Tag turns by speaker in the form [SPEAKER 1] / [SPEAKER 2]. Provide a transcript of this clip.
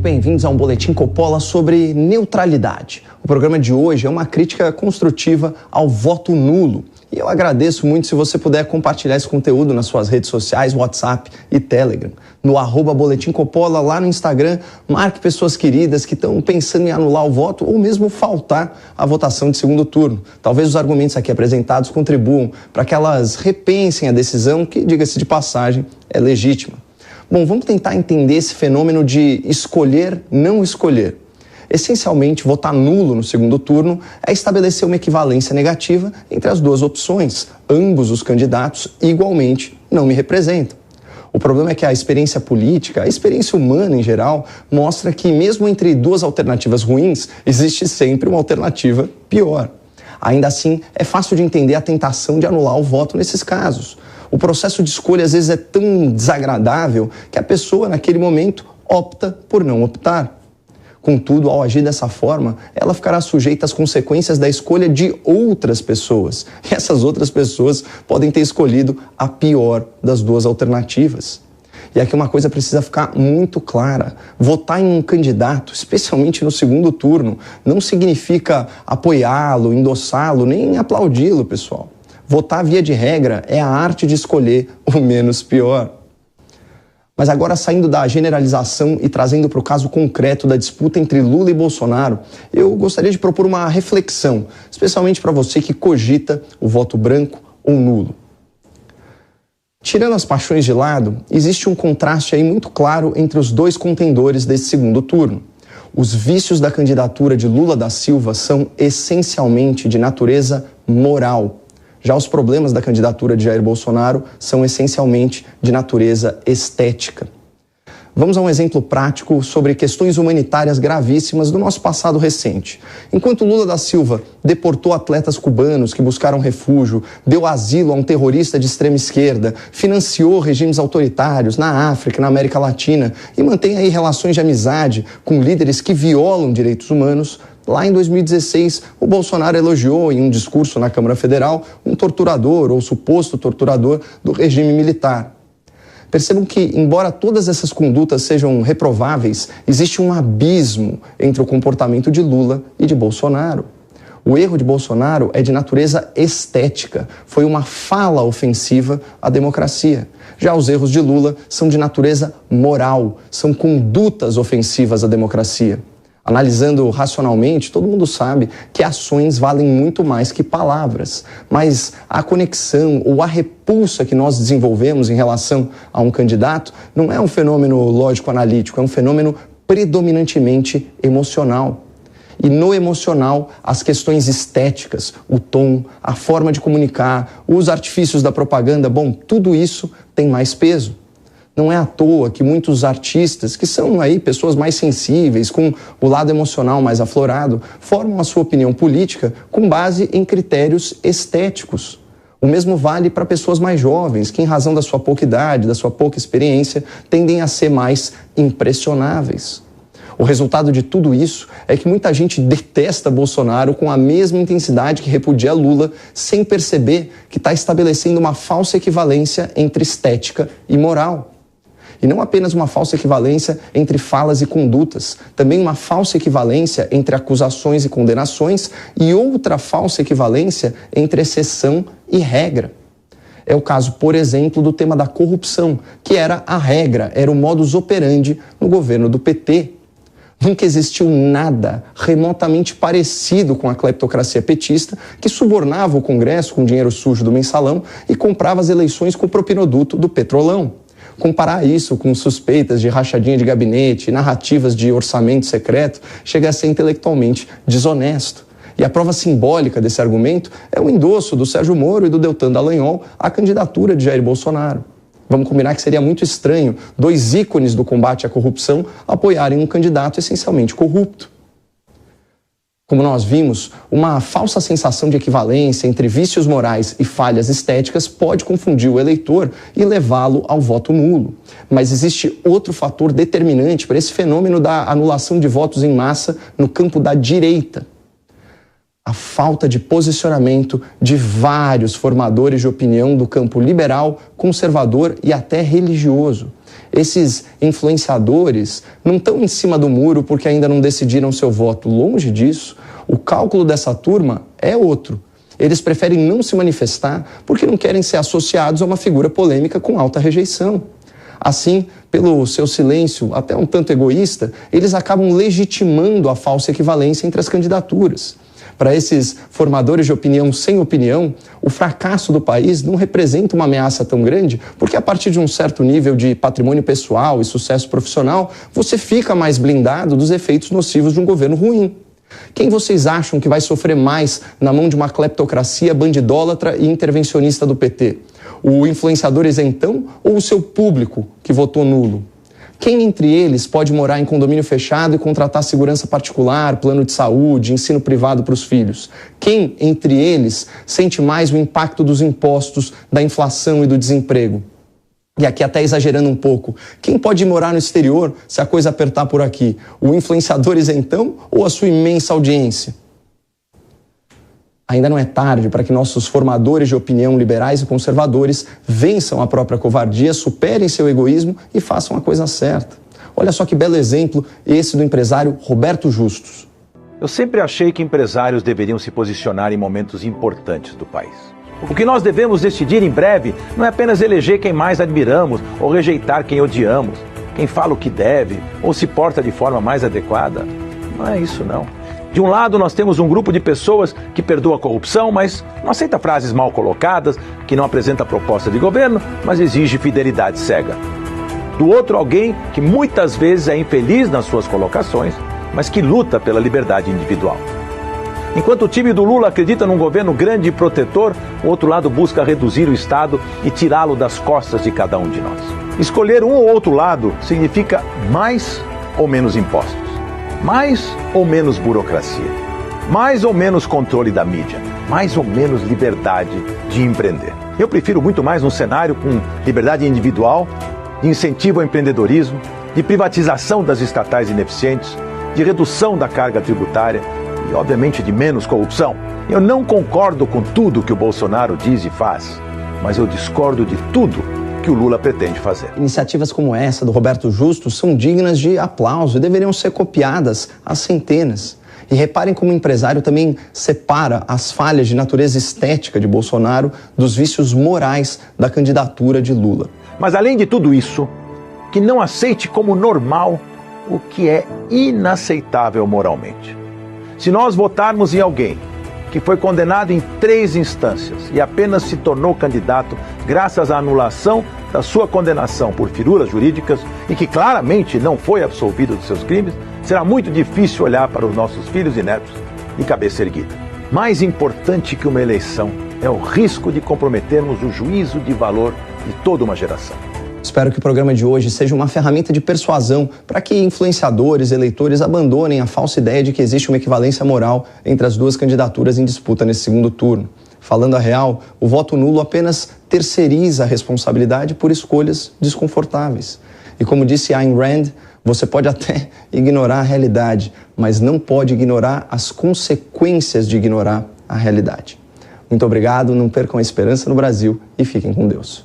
[SPEAKER 1] bem-vindos a um Boletim Coppola sobre neutralidade. O programa de hoje é uma crítica construtiva ao voto nulo. E eu agradeço muito se você puder compartilhar esse conteúdo nas suas redes sociais, WhatsApp e Telegram. No @Boletim Coppola, lá no Instagram, marque pessoas queridas que estão pensando em anular o voto ou mesmo faltar à votação de segundo turno. Talvez os argumentos aqui apresentados contribuam para que elas repensem a decisão que, diga-se de passagem, é legítima. Bom, vamos tentar entender esse fenômeno de escolher, não escolher. Essencialmente, votar nulo no segundo turno é estabelecer uma equivalência negativa entre as duas opções. Ambos os candidatos, igualmente, não me representam. O problema é que a experiência política, a experiência humana em geral, mostra que mesmo entre duas alternativas ruins, existe sempre uma alternativa pior. Ainda assim, é fácil de entender a tentação de anular o voto nesses casos. O processo de escolha às vezes é tão desagradável que a pessoa, naquele momento, opta por não optar. Contudo, ao agir dessa forma, ela ficará sujeita às consequências da escolha de outras pessoas. E essas outras pessoas podem ter escolhido a pior das duas alternativas. E aqui uma coisa precisa ficar muito clara. Votar em um candidato, especialmente no segundo turno, não significa apoiá-lo, endossá-lo, nem aplaudi-lo, pessoal. Votar, via de regra, é a arte de escolher o menos pior. Mas agora, saindo da generalização e trazendo para o caso concreto da disputa entre Lula e Bolsonaro, eu gostaria de propor uma reflexão, especialmente para você que cogita o voto branco ou nulo. Tirando as paixões de lado, existe um contraste aí muito claro entre os dois contendores desse segundo turno. Os vícios da candidatura de Lula da Silva são essencialmente de natureza moral. Já os problemas da candidatura de Jair Bolsonaro são essencialmente de natureza estética. Vamos a um exemplo prático sobre questões humanitárias gravíssimas do nosso passado recente. Enquanto Lula da Silva deportou atletas cubanos que buscaram refúgio, deu asilo a um terrorista de extrema esquerda, financiou regimes autoritários na África, na América Latina e mantém aí relações de amizade com líderes que violam direitos humanos, lá em 2016, o Bolsonaro elogiou em um discurso na Câmara Federal um torturador ou suposto torturador do regime militar. Percebam que, embora todas essas condutas sejam reprováveis, existe um abismo entre o comportamento de Lula e de Bolsonaro. O erro de Bolsonaro é de natureza estética, foi uma fala ofensiva à democracia. Já os erros de Lula são de natureza moral, são condutas ofensivas à democracia. Analisando racionalmente, todo mundo sabe que ações valem muito mais que palavras, mas a conexão ou a repulsa que nós desenvolvemos em relação a um candidato não é um fenômeno lógico-analítico, é um fenômeno predominantemente emocional. E no emocional, as questões estéticas, o tom, a forma de comunicar, os artifícios da propaganda, bom, tudo isso tem mais peso. Não é à toa que muitos artistas, que são aí pessoas mais sensíveis, com o lado emocional mais aflorado, formam a sua opinião política com base em critérios estéticos. O mesmo vale para pessoas mais jovens, que em razão da sua pouca idade, da sua pouca experiência, tendem a ser mais impressionáveis. O resultado de tudo isso é que muita gente detesta Bolsonaro com a mesma intensidade que repudia Lula, sem perceber que está estabelecendo uma falsa equivalência entre estética e moral. E não apenas uma falsa equivalência entre falas e condutas, também uma falsa equivalência entre acusações e condenações e outra falsa equivalência entre exceção e regra. É o caso, por exemplo, do tema da corrupção, que era a regra, era o modus operandi no governo do PT. Nunca existiu nada remotamente parecido com a cleptocracia petista, que subornava o Congresso com dinheiro sujo do mensalão e comprava as eleições com o propinoduto do petrolão. Comparar isso com suspeitas de rachadinha de gabinete, narrativas de orçamento secreto, chega a ser intelectualmente desonesto. E a prova simbólica desse argumento é o endosso do Sérgio Moro e do Deltan Dallagnol à candidatura de Jair Bolsonaro. Vamos combinar que seria muito estranho dois ícones do combate à corrupção apoiarem um candidato essencialmente corrupto. Como nós vimos, uma falsa sensação de equivalência entre vícios morais e falhas estéticas pode confundir o eleitor e levá-lo ao voto nulo. Mas existe outro fator determinante para esse fenômeno da anulação de votos em massa no campo da direita. a falta de posicionamento de vários formadores de opinião do campo liberal, conservador e até religioso. Esses influenciadores não estão em cima do muro porque ainda não decidiram seu voto. Longe disso, o cálculo dessa turma é outro. Eles preferem não se manifestar porque não querem ser associados a uma figura polêmica com alta rejeição. Assim, pelo seu silêncio, até um tanto egoísta, eles acabam legitimando a falsa equivalência entre as candidaturas. Para esses formadores de opinião sem opinião, o fracasso do país não representa uma ameaça tão grande, porque a partir de um certo nível de patrimônio pessoal e sucesso profissional, você fica mais blindado dos efeitos nocivos de um governo ruim. Quem vocês acham que vai sofrer mais na mão de uma cleptocracia bandidólatra e intervencionista do PT? O influenciador isentão ou o seu público que votou nulo? Quem entre eles pode morar em condomínio fechado e contratar segurança particular, plano de saúde, ensino privado para os filhos? Quem entre eles sente mais o impacto dos impostos, da inflação e do desemprego? E aqui até exagerando um pouco, quem pode morar no exterior se a coisa apertar por aqui? O influenciador isentão ou a sua imensa audiência? Ainda não é tarde para que nossos formadores de opinião liberais e conservadores vençam a própria covardia, superem seu egoísmo e façam a coisa certa. Olha só que belo exemplo esse do empresário Roberto Justus.
[SPEAKER 2] Eu sempre achei que empresários deveriam se posicionar em momentos importantes do país. O que nós devemos decidir em breve não é apenas eleger quem mais admiramos ou rejeitar quem odiamos, quem fala o que deve ou se porta de forma mais adequada. Não é isso, não. De um lado, nós temos um grupo de pessoas que perdoa a corrupção, mas não aceita frases mal colocadas, que não apresenta proposta de governo, mas exige fidelidade cega. Do outro, alguém que muitas vezes é infeliz nas suas colocações, mas que luta pela liberdade individual. Enquanto o time do Lula acredita num governo grande e protetor, o outro lado busca reduzir o Estado e tirá-lo das costas de cada um de nós. Escolher um ou outro lado significa mais ou menos impostos, mais ou menos burocracia, mais ou menos controle da mídia, mais ou menos liberdade de empreender. Eu prefiro muito mais um cenário com liberdade individual, de incentivo ao empreendedorismo, de privatização das estatais ineficientes, de redução da carga tributária e, obviamente, de menos corrupção. Eu não concordo com tudo que o Bolsonaro diz e faz, mas eu discordo de tudo que o Lula pretende fazer.
[SPEAKER 1] Iniciativas como essa do Roberto Justus são dignas de aplauso e deveriam ser copiadas às centenas. E reparem como o empresário também separa as falhas de natureza estética de Bolsonaro dos vícios morais da candidatura de Lula.
[SPEAKER 2] Mas além de tudo isso, que não aceite como normal o que é inaceitável moralmente. Se nós votarmos em alguém que foi condenado em 3 instâncias e apenas se tornou candidato graças à anulação da sua condenação por firulas jurídicas e que claramente não foi absolvido dos seus crimes, será muito difícil olhar para os nossos filhos e netos de cabeça erguida. Mais importante que uma eleição é o risco de comprometermos o juízo de valor de toda uma geração.
[SPEAKER 1] Espero que o programa de hoje seja uma ferramenta de persuasão para que influenciadores, eleitores abandonem a falsa ideia de que existe uma equivalência moral entre as duas candidaturas em disputa nesse segundo turno. Falando a real, o voto nulo apenas terceiriza a responsabilidade por escolhas desconfortáveis. E como disse Ayn Rand, você pode até ignorar a realidade, mas não pode ignorar as consequências de ignorar a realidade. Muito obrigado, não percam a esperança no Brasil e fiquem com Deus.